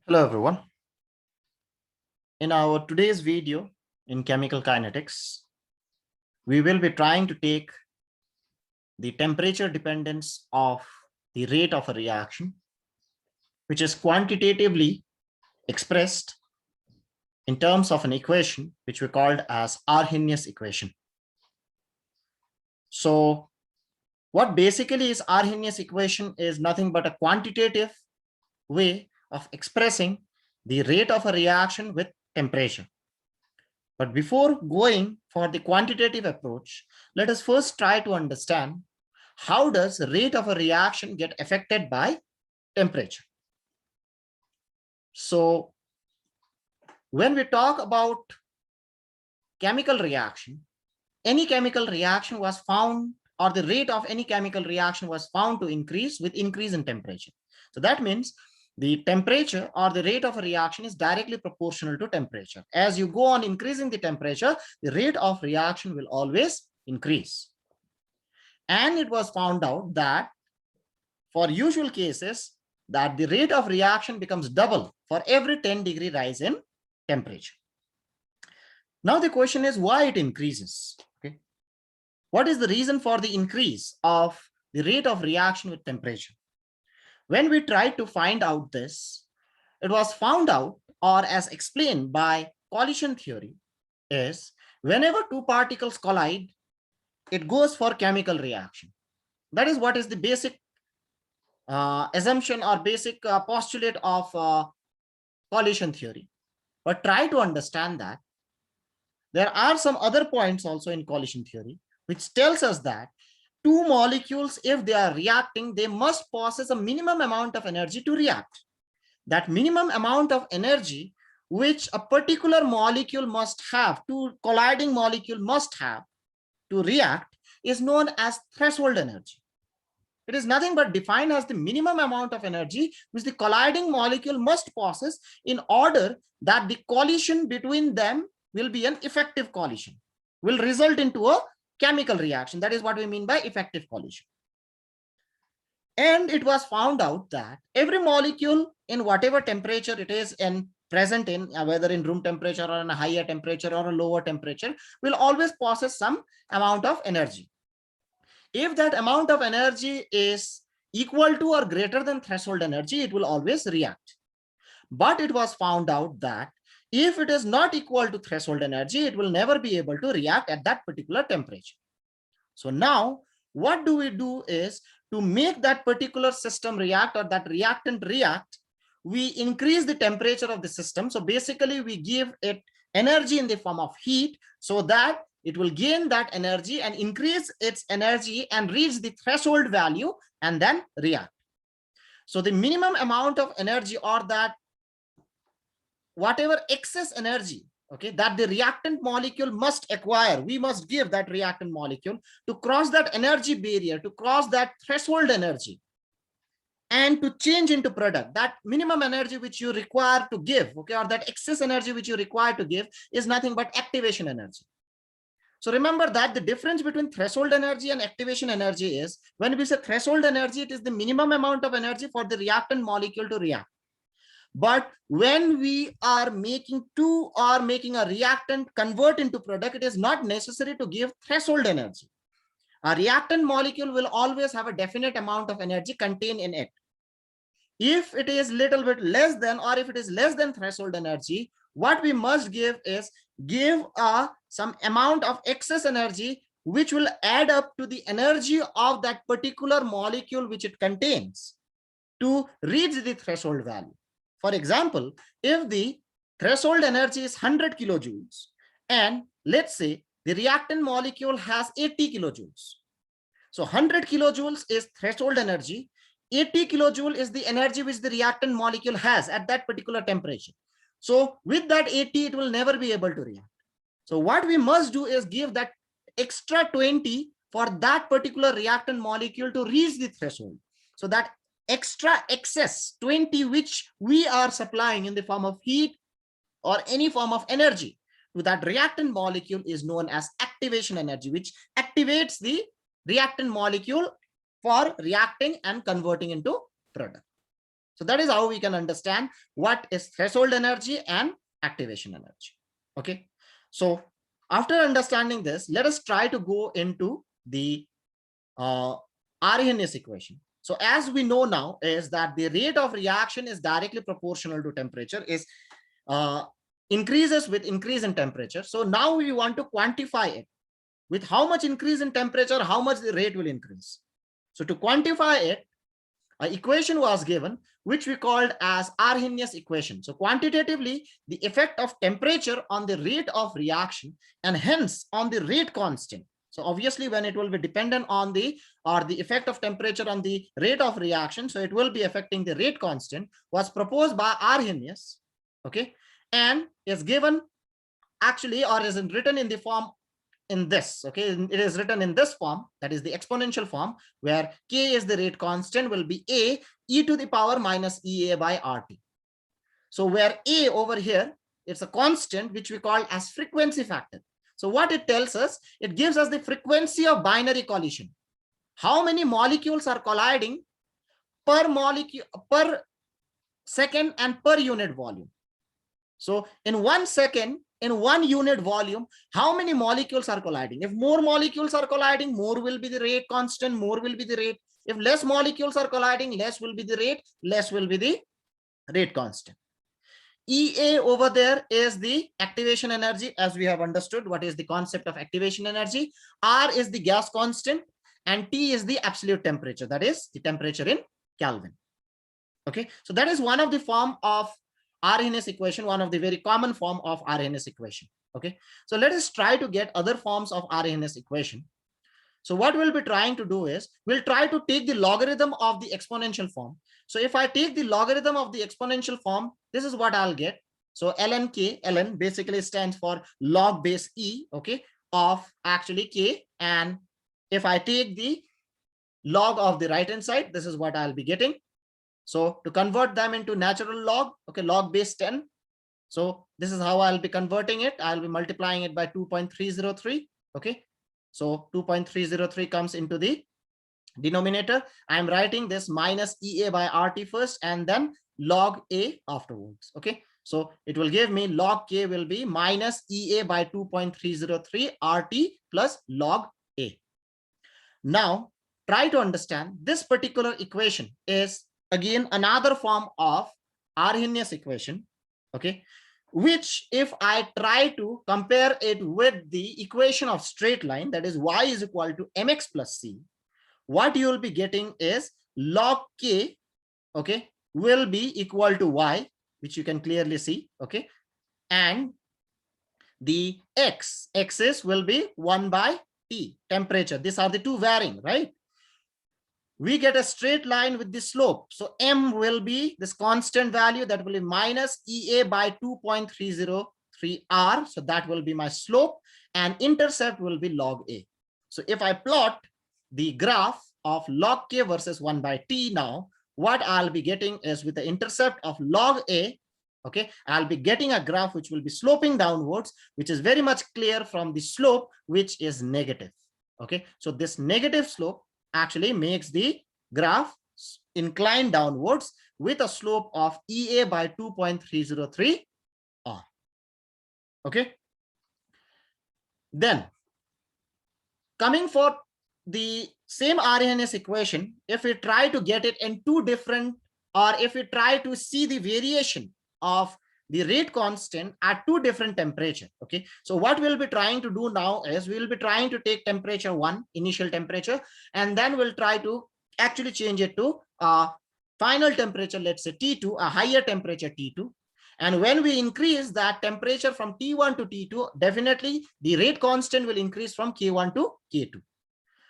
Hello everyone. In our today's video in chemical kinetics, we will be trying to take the temperature dependence of the rate of a reaction, which is quantitatively expressed in terms of an equation which we called as Arrhenius equation. So what basically is Arrhenius equation is nothing but a quantitative way of expressing the rate of a reaction with temperature. But before going for the quantitative approach, let us first try to understand how does the rate of a reaction get affected by temperature. So when we talk about chemical reaction, any chemical reaction was found, or the rate of any chemical reaction was found to increase with increase in temperature. So that means the temperature or the rate of a reaction is directly proportional to temperature. As you go on increasing the temperature, the rate of reaction will always increase. And it was found out that for usual cases, that the rate of reaction becomes double for every 10-degree rise in temperature. Now the question is why it increases. Okay, what is the reason for the increase of the rate of reaction with temperature? When we tried to find out this, it was found out, or as explained by collision theory, is whenever two particles collide, it goes for chemical reaction. That is what is the basic assumption or basic postulate of collision theory. But try to understand that there are some other points also in collision theory, which tells us that two molecules, if they are reacting, they must possess a minimum amount of energy to react. That minimum amount of energy which a particular molecule must have, two colliding molecule must have to react, is known as threshold energy. It is nothing but defined as the minimum amount of energy which the colliding molecule must possess in order that the collision between them will be an effective collision, will result into a chemical reaction. That is what we mean by effective collision. And it was found out that every molecule in whatever temperature it is present in, whether in room temperature or in a higher temperature or a lower temperature, will always possess some amount of energy. If that amount of energy is equal to or greater than threshold energy, it will always react. But it was found out that if it is not equal to threshold energy, it will never be able to react at that particular temperature. So now what do we do is, to make that particular system react or that reactant react, we increase the temperature of the system. So basically we give it energy in the form of heat so that it will gain that energy and increase its energy and reach the threshold value and then react. So the minimum amount of energy, or that whatever excess energy, okay, that the reactant molecule must acquire, we must give that reactant molecule to cross that energy barrier, to cross that threshold energy and to change into product. That minimum energy which you require to give, okay, or that excess energy which you require to give, is nothing but activation energy. So remember that the difference between threshold energy and activation energy is, when we say threshold energy, it is the minimum amount of energy for the reactant molecule to react. But when we are making a reactant convert into product, it is not necessary to give threshold energy. A reactant molecule will always have a definite amount of energy contained in it. If it is little bit less than, or if it is less than threshold energy, what we must give is some amount of excess energy which will add up to the energy of that particular molecule which it contains to reach the threshold value. For example, if the threshold energy is 100 kilojoules and let's say the reactant molecule has 80 kilojoules. So 100 kilojoules is threshold energy. 80 kilojoule is the energy which the reactant molecule has at that particular temperature. So with that 80, it will never be able to react. So what we must do is give that extra 20 for that particular reactant molecule to reach the threshold. So that extra excess 20 which we are supplying in the form of heat or any form of energy to that reactant molecule is known as activation energy, which activates the reactant molecule for reacting and converting into product. So that is how we can understand what is threshold energy and activation energy. Okay. So after understanding this, let us try to go into the Arrhenius equation. So as we know now is that the rate of reaction is directly proportional to temperature, is increases with increase in temperature. So now we want to quantify it with how much increase in temperature, how much the rate will increase. So to quantify it, an equation was given, which we called as Arrhenius equation. So quantitatively, the effect of temperature on the rate of reaction and hence on the rate constant. So obviously when it will be dependent on the effect of temperature on the rate of reaction, so it will be affecting the rate constant, was proposed by Arrhenius, okay, and is given actually or is written in the form in this, okay, it is written in this form, that is the exponential form, where k is the rate constant, will be a e to the power minus ea by rt. So where a over here, it's a constant which we call as frequency factor. So what it tells us, it gives us the frequency of binary collision. How many molecules are colliding per molecule per second and per unit volume. So in 1 second, in 1 unit volume, how many molecules are colliding? If more molecules are colliding, more will be the rate constant, more will be the rate. If less molecules are colliding, less will be the rate, less will be the rate constant. EA over there is the activation energy, as we have understood what is the concept of activation energy. R is the gas constant and T is the absolute temperature, that is the temperature in Kelvin. Okay, so that is one of the form of Arrhenius equation, one of the very common form of Arrhenius equation. Okay, so let us try to get other forms of Arrhenius equation. So what we'll be trying to do is we'll try to take the logarithm of the exponential form. So if I take the logarithm of the exponential form, this is what I'll get. So ln k, ln basically stands for log base e, okay, of actually k. And if I take the log of the right hand side, this is what I'll be getting. So to convert them into natural log, okay, log base 10. So this is how I'll be converting it. I'll be multiplying it by 2.303. Okay. So 2.303 comes into the denominator. I'm writing this minus EA by RT first and then log A afterwards. Okay. So it will give me log K will be minus EA by 2.303 RT plus log A. Now try to understand this particular equation is again another form of Arrhenius equation, okay, which if I try to compare it with the equation of straight line, that is y is equal to mx plus c, what you will be getting is log k, okay, will be equal to y, which you can clearly see, okay, and the x's will be 1 by t, temperature. These are the two varying, right? We get a straight line with the slope. So m will be this constant value, that will be minus EA by 2.303 R. So that will be my slope, and intercept will be log A. So if I plot the graph of log K versus 1 by T now, what I'll be getting is with the intercept of log A, okay, I'll be getting a graph which will be sloping downwards, which is very much clear from the slope, which is negative. Okay, so this negative slope actually makes the graph incline downwards with a slope of EA by 2.303 R. Okay. Then coming for the same Arrhenius equation, if we try to get it in two different, or if we try to see the variation of the rate constant at two different temperature. Okay, so what we'll be trying to do now is we'll be trying to take temperature 1, initial temperature, and then we'll try to actually change it to final temperature, let's say T2, a higher temperature T2. And when we increase that temperature from T1 to T2, definitely the rate constant will increase from K1 to K2.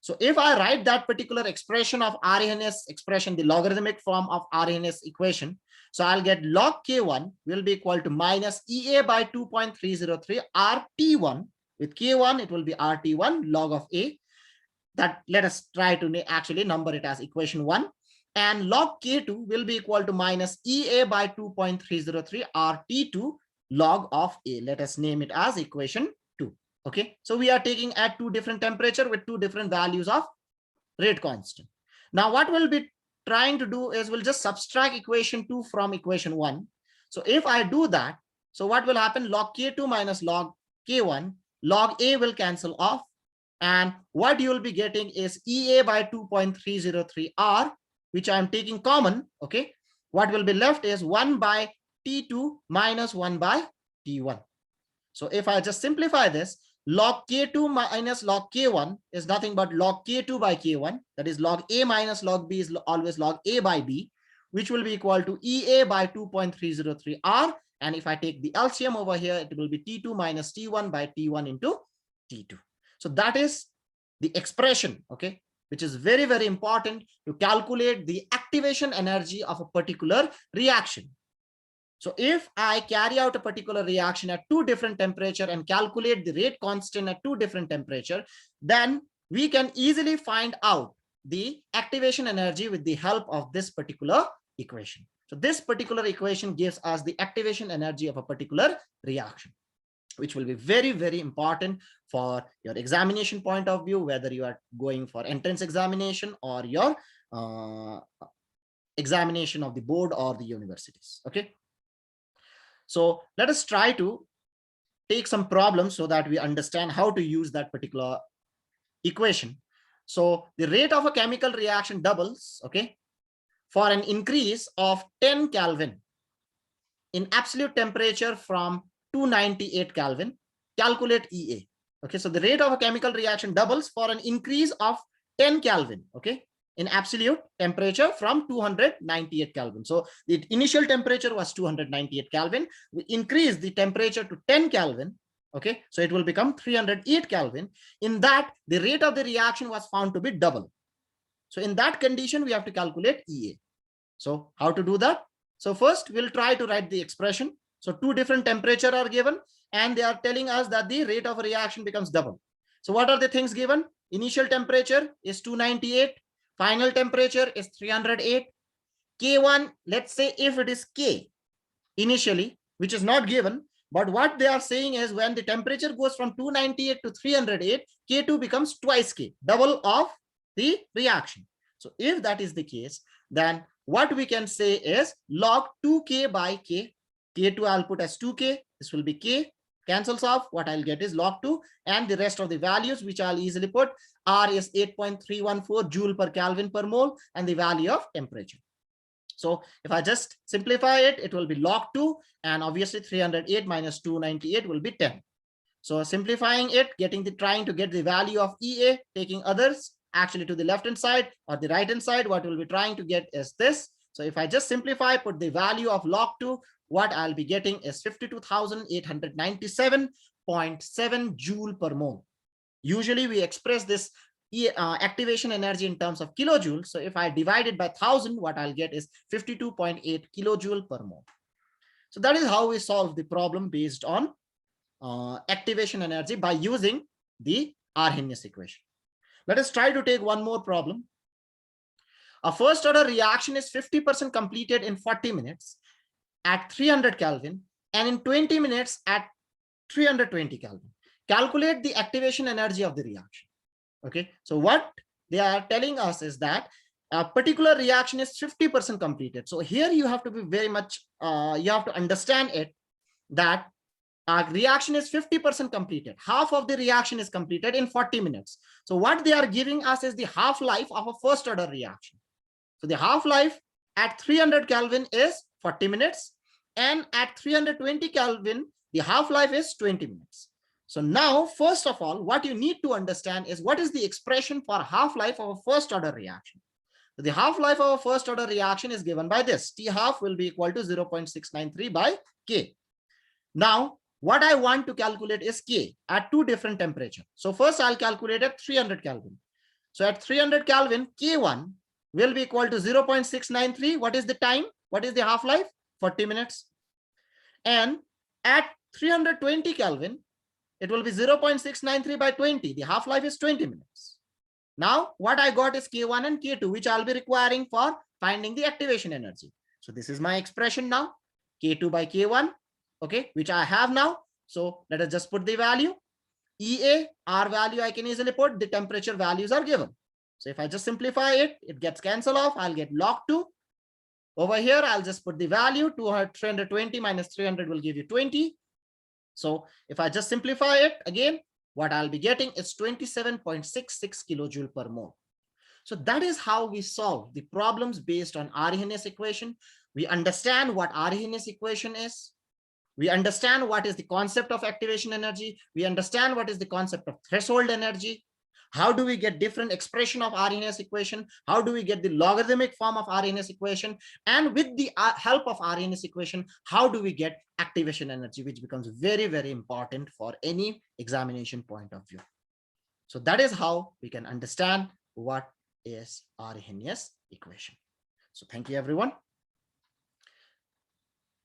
So if I write that particular expression of Arrhenius expression, the logarithmic form of Arrhenius equation, so I'll get log K1 will be equal to minus EA by 2.303 RT1. With K1, it will be RT1 log of A. That let us try to actually number it as equation 1. And log K2 will be equal to minus EA by 2.303 RT2 log of A. Let us name it as equation 2. Okay, so we are taking at two different temperature with two different values of rate constant. Now what will be trying to do is we'll just subtract equation 2 from equation 1. So if I do that, so what will happen? Log K2 minus log K1, log A will cancel off. And what you will be getting is EA by 2.303 R, which I'm taking common. Okay. What will be left is 1 by T2 minus 1 by T1. So if I just simplify this, log K2 minus log K1 is nothing but log K2 by K1. That is log A minus log B is always log A by B, which will be equal to EA by 2.303 R. And if I take the LCM over here, it will be T2 minus T1 by T1 into T2. So that is the expression, okay, which is very, very important to calculate the activation energy of a particular reaction. So if I carry out a particular reaction at two different temperature and calculate the rate constant at two different temperature, then we can easily find out the activation energy with the help of this particular equation. So this particular equation gives us the activation energy of a particular reaction, which will be very, very important for your examination point of view, whether you are going for entrance examination or your examination of the board or the universities. Okay. So let us try to take some problems so that we understand how to use that particular equation. So the rate of a chemical reaction doubles, okay, for an increase of 10 Kelvin in absolute temperature from 298 Kelvin. Calculate EA. Okay, so the rate of a chemical reaction doubles for an increase of 10 Kelvin, okay, in absolute temperature from 298 Kelvin. So the initial temperature was 298 Kelvin. We increase the temperature to 10 Kelvin. Okay, so it will become 308 Kelvin. In that, the rate of the reaction was found to be double. So in that condition, we have to calculate EA. So how to do that? So first, we'll try to write the expression. So two different temperature are given, and they are telling us that the rate of a reaction becomes double. So what are the things given? Initial temperature is 298. Final temperature is 308. K1, let's say if it is K initially, which is not given, but what they are saying is when the temperature goes from 298 to 308, K2 becomes twice K, double of the reaction. So if that is the case, then what we can say is log 2K by K. K2 I'll put as 2K. This will be K. Cancels off. What I'll get is log 2, and the rest of the values which I'll easily put. R is 8.314 joule per Kelvin per mole, and the value of temperature. So if I just simplify it, it will be log 2, and obviously 308 minus 298 will be 10. So simplifying it, trying to get the value of EA, taking others actually to the left hand side or the right hand side, what we'll be trying to get is this. So if I just simplify, put the value of log 2, what I'll be getting is 52,897.7 joule per mole. Usually we express this activation energy in terms of kilojoules. So if I divide it by 1000, what I'll get is 52.8 kilojoule per mole. So that is how we solve the problem based on activation energy by using the Arrhenius equation. Let us try to take one more problem. A first order reaction is 50% completed in 40 minutes at 300 Kelvin and in 20 minutes at 320 Kelvin. Calculate the activation energy of the reaction. Okay, so what they are telling us is that a particular reaction is 50% completed. So here you have to be very much, you have to understand it that a reaction is 50% completed. Half of the reaction is completed in 40 minutes. So what they are giving us is the half-life of a first order reaction. So the half-life at 300 Kelvin is 40 minutes, and at 320 Kelvin, the half-life is 20 minutes. So now, first of all, what you need to understand is what is the expression for half-life of a first order reaction. So the half-life of a first order reaction is given by this. T half will be equal to 0.693 by K. Now, what I want to calculate is K at two different temperatures. So first I'll calculate at 300 Kelvin. So at 300 Kelvin, K1 will be equal to 0.693. What is the time? What is the half-life? 40 minutes. And at 320 Kelvin, it will be 0.693 by 20. The half-life is 20 minutes. Now, what I got is K1 and K2, which I'll be requiring for finding the activation energy. So this is my expression now, K2 by K1, okay, which I have now. So let us just put the value. EA, R value I can easily put, the temperature values are given. So if I just simplify it, it gets cancelled off. I'll get log 2. Over here, I'll just put the value 320 minus 300 will give you 20. So if I just simplify it again, what I'll be getting is 27.66 kilojoule per mole. So that is how we solve the problems based on Arrhenius equation. We understand what Arrhenius equation is. We understand what is the concept of activation energy. We understand what is the concept of threshold energy. How do we get different expression of Arrhenius equation? How do we get the logarithmic form of Arrhenius equation? And with the help of Arrhenius equation, how do we get activation energy, which becomes very, very important for any examination point of view. So that is how we can understand what is Arrhenius equation. So thank you, everyone.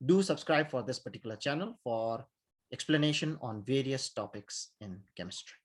Do subscribe for this particular channel for explanation on various topics in chemistry.